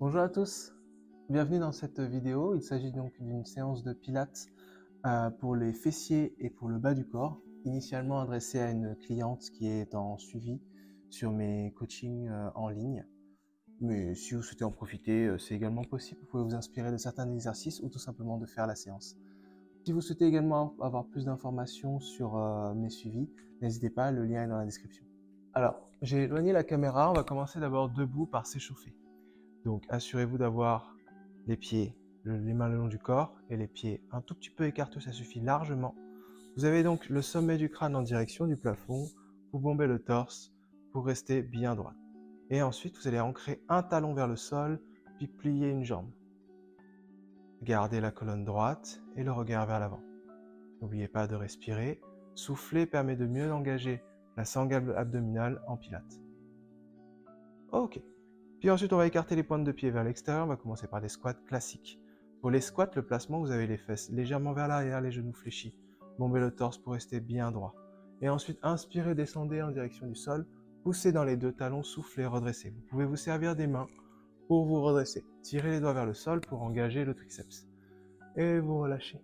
Bonjour à tous, bienvenue dans cette vidéo. Il s'agit donc d'une séance de pilates pour les fessiers et pour le bas du corps, initialement adressée à une cliente qui est en suivi sur mes coachings en ligne. Mais si vous souhaitez en profiter, c'est également possible. Vous pouvez vous inspirer de certains exercices ou tout simplement de faire la séance. Si vous souhaitez également avoir plus d'informations sur mes suivis, n'hésitez pas, le lien est dans la description. Alors, j'ai éloigné la caméra, on va commencer d'abord debout par s'échauffer. Donc assurez-vous d'avoir les pieds, les mains le long du corps et les pieds un tout petit peu écartés, ça suffit largement. Vous avez donc le sommet du crâne en direction du plafond, vous bombez le torse pour rester bien droit. Et ensuite, vous allez ancrer un talon vers le sol, puis plier une jambe. Gardez la colonne droite et le regard vers l'avant. N'oubliez pas de respirer. Souffler permet de mieux engager la sangle abdominale en pilates. Ok. Puis ensuite, on va écarter les pointes de pied vers l'extérieur. On va commencer par des squats classiques. Pour les squats, le placement, vous avez les fesses légèrement vers l'arrière, les genoux fléchis. Bombez le torse pour rester bien droit. Et ensuite, inspirez, descendez en direction du sol. Poussez dans les deux talons, soufflez, redressez. Vous pouvez vous servir des mains pour vous redresser. Tirez les doigts vers le sol pour engager le triceps. Et vous relâchez.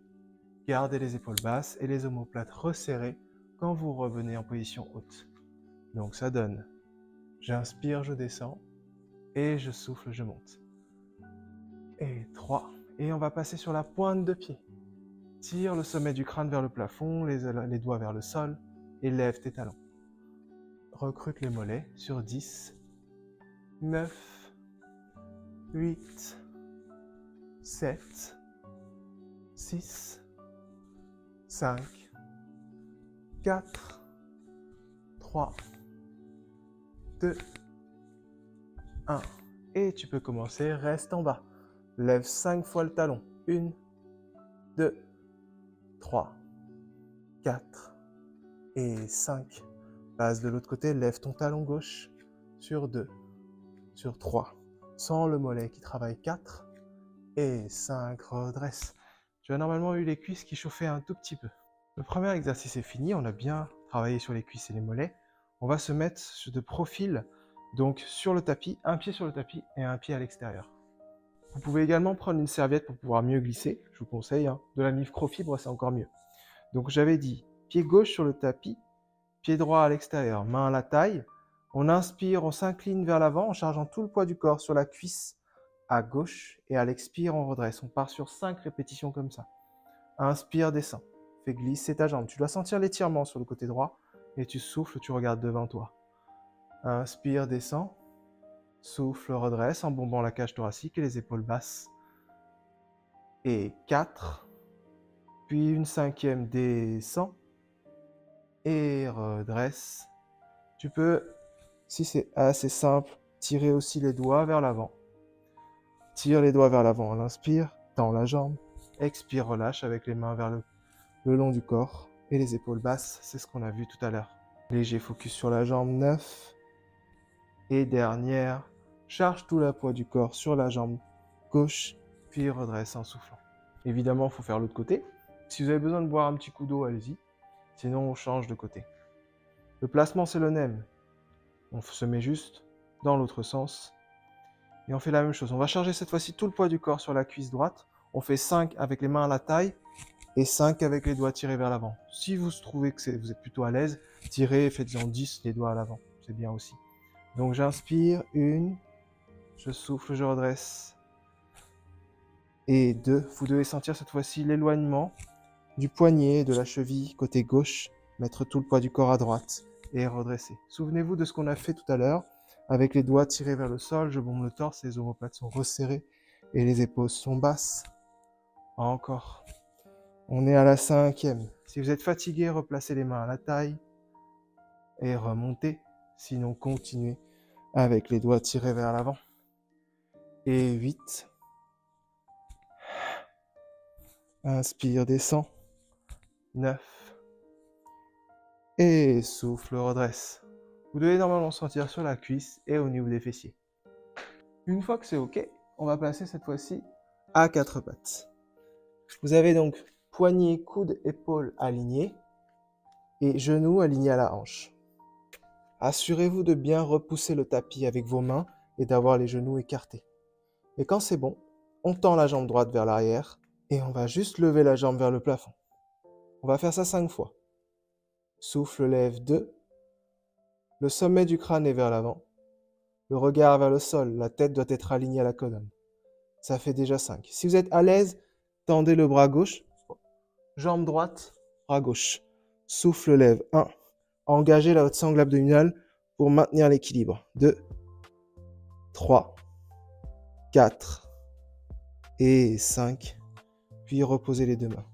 Gardez les épaules basses et les omoplates resserrées quand vous revenez en position haute. Donc ça donne, j'inspire, je descends. Et je souffle, je monte. Et 3. Et on va passer sur la pointe de pied. Tire le sommet du crâne vers le plafond, les doigts vers le sol, et lève tes talons. Recrute les mollets sur 10, 9, 8, 7, 6, 5, 4, 3, 2, 1. Et tu peux commencer, reste en bas. Lève 5 fois le talon. 1, 2, 3, 4 et 5. Passe de l'autre côté, lève ton talon gauche sur 2, sur 3. Sens le mollet qui travaille 4 et 5. Redresse. Tu as normalement eu les cuisses qui chauffaient un tout petit peu. Le premier exercice est fini, on a bien travaillé sur les cuisses et les mollets. On va se mettre de profil, donc sur le tapis, un pied sur le tapis et un pied à l'extérieur. Vous pouvez également prendre une serviette pour pouvoir mieux glisser, je vous conseille, de la microfibre, c'est encore mieux. Donc j'avais dit, pied gauche sur le tapis, pied droit à l'extérieur, main à la taille. On inspire, on s'incline vers l'avant en chargeant tout le poids du corps sur la cuisse à gauche et à l'expire, on redresse. On part sur 5 répétitions comme ça. Inspire, descend. Fais glisser ta jambe. Tu dois sentir l'étirement sur le côté droit et tu souffles, tu regardes devant toi. Inspire, descend. Souffle, redresse en bombant la cage thoracique et les épaules basses. Et 4. Puis une 5e, descend. Et redresse. Tu peux, si c'est assez simple, tirer aussi les doigts vers l'avant. Tire les doigts vers l'avant, on inspire, tend la jambe. Expire, relâche avec les mains vers le long du corps et les épaules basses, c'est ce qu'on a vu tout à l'heure. Léger focus sur la jambe, 9. Et dernière, charge tout le poids du corps sur la jambe gauche, puis redresse en soufflant. Évidemment, il faut faire l'autre côté. Si vous avez besoin de boire un petit coup d'eau, allez-y. Sinon, on change de côté. Le placement, c'est le nem. On se met juste dans l'autre sens. Et on fait la même chose. On va charger cette fois-ci tout le poids du corps sur la cuisse droite. On fait 5 avec les mains à la taille et 5 avec les doigts tirés vers l'avant. Si vous trouvez que vous êtes plutôt à l'aise, tirez et faites-en 10 les doigts à l'avant. C'est bien aussi. Donc j'inspire, 1, je souffle, je redresse. Et 2, vous devez sentir cette fois-ci l'éloignement du poignet, de la cheville, côté gauche, mettre tout le poids du corps à droite et redresser. Souvenez-vous de ce qu'on a fait tout à l'heure, avec les doigts tirés vers le sol, je bombe le torse, les omoplates sont resserrées et les épaules sont basses. Encore. On est à la 5e. Si vous êtes fatigué, replacez les mains à la taille et remontez. Sinon, continuez avec les doigts tirés vers l'avant. Et 8. Inspire, descend. 9. Et souffle, redresse. Vous devez normalement sentir sur la cuisse et au niveau des fessiers. Une fois que c'est OK, on va passer cette fois-ci à 4 pattes. Vous avez donc poignets, coudes, épaules alignés et genoux alignés à la hanche. Assurez-vous de bien repousser le tapis avec vos mains et d'avoir les genoux écartés. Et quand c'est bon, on tend la jambe droite vers l'arrière et on va juste lever la jambe vers le plafond. On va faire ça 5 fois. Souffle, lève 2. Le sommet du crâne est vers l'avant. Le regard vers le sol, la tête doit être alignée à la colonne. Ça fait déjà 5. Si vous êtes à l'aise, tendez le bras gauche, jambe droite, bras gauche. Souffle, lève 1. Engagez la haute sangle abdominale pour maintenir l'équilibre. 2, 3, 4 et 5. Puis reposez les 2 mains.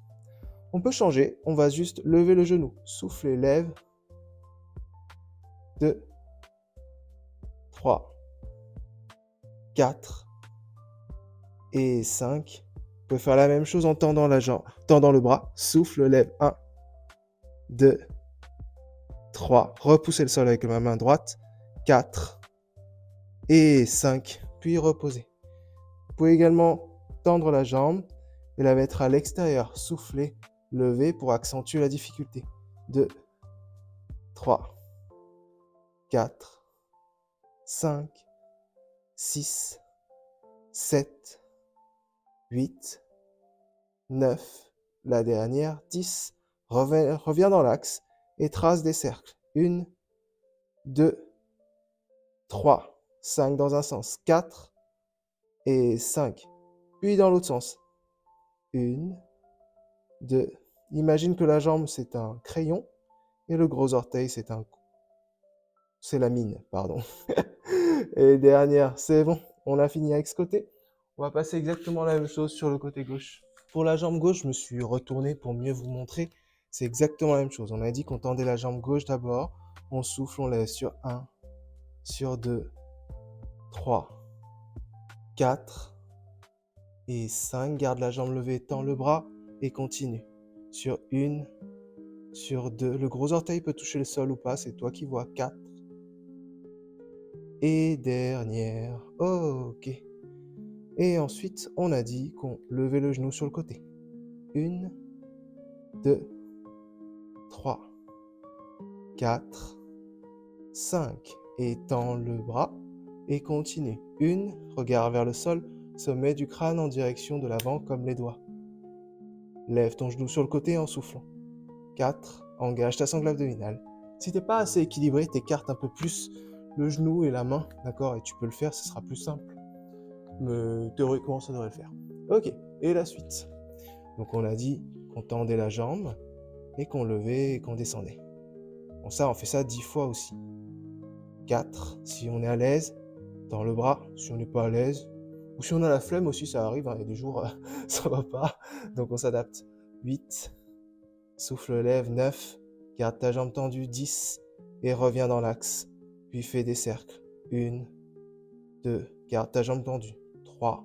On peut changer, on va juste lever le genou. Soufflez, lève. 2, 3, 4 et 5. Vous pouvez faire la même chose en tendant la jambe, tendant le bras. Souffle, lève. 1, 2, 3. Repoussez le sol avec ma main droite. 4 et 5. Puis reposez. Vous pouvez également tendre la jambe et la mettre à l'extérieur. Soufflez, levez pour accentuer la difficulté. 2, 3, 4, 5, 6, 7, 8, 9, la dernière, 10. Reviens dans l'axe et trace des cercles. 1, 2, 3, 5 dans un sens, 4 et 5. Puis dans l'autre sens. 1, 2. Imagine que la jambe, c'est un crayon et le gros orteil, c'est la mine, pardon. Et dernière, c'est bon, on a fini avec ce côté. On va passer exactement la même chose sur le côté gauche. Pour la jambe gauche, je me suis retourné pour mieux vous montrer. C'est exactement la même chose. On a dit qu'on tendait la jambe gauche d'abord. On souffle, on lève sur 1, sur 2, 3, 4 et 5. Garde la jambe levée, tend le bras et continue. Sur 1, sur 2. Le gros orteil peut toucher le sol ou pas, c'est toi qui vois. 4. Et dernière. Ok. Et ensuite, on a dit qu'on levait le genou sur le côté. 1, 2, 3, 4, 5. Et tend le bras et continue. 1, regard vers le sol, sommet du crâne en direction de l'avant comme les doigts. Lève ton genou sur le côté en soufflant. 4, engage ta sangle abdominale. Si t'es pas assez équilibré, t'écartes un peu plus le genou et la main, d'accord? Et tu peux le faire, ce sera plus simple. Mais théoriquement, ça devrait le faire. Ok, et la suite. Donc on a dit qu'on tendait la jambe et qu'on levait et qu'on descendait. Bon, ça, on fait ça 10 fois aussi. 4, si on est à l'aise, tend le bras, si on n'est pas à l'aise, ou si on a la flemme aussi, ça arrive, hein, il y a des jours, ça va pas, donc on s'adapte. 8, souffle, lève, 9, garde ta jambe tendue, 10, et reviens dans l'axe, puis fais des cercles. 1, 2, garde ta jambe tendue, 3,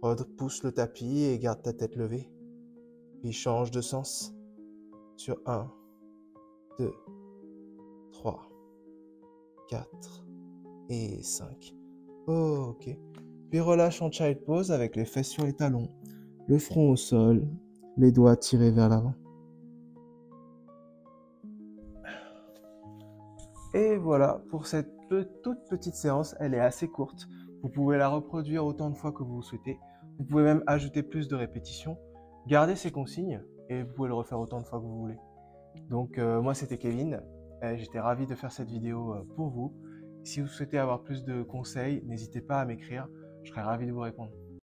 repousse le tapis et garde ta tête levée, puis change de sens sur 1, 2, 3, 4 et 5. Ok. Puis relâche en child pose avec les fesses sur les talons, le front au sol, les doigts tirés vers l'avant. Et voilà, pour cette toute petite séance, elle est assez courte. Vous pouvez la reproduire autant de fois que vous souhaitez. Vous pouvez même ajouter plus de répétitions. Gardez ces consignes et vous pouvez le refaire autant de fois que vous voulez. Donc moi c'était Kevin, j'étais ravi de faire cette vidéo pour vous. Si vous souhaitez avoir plus de conseils, n'hésitez pas à m'écrire, je serai ravi de vous répondre.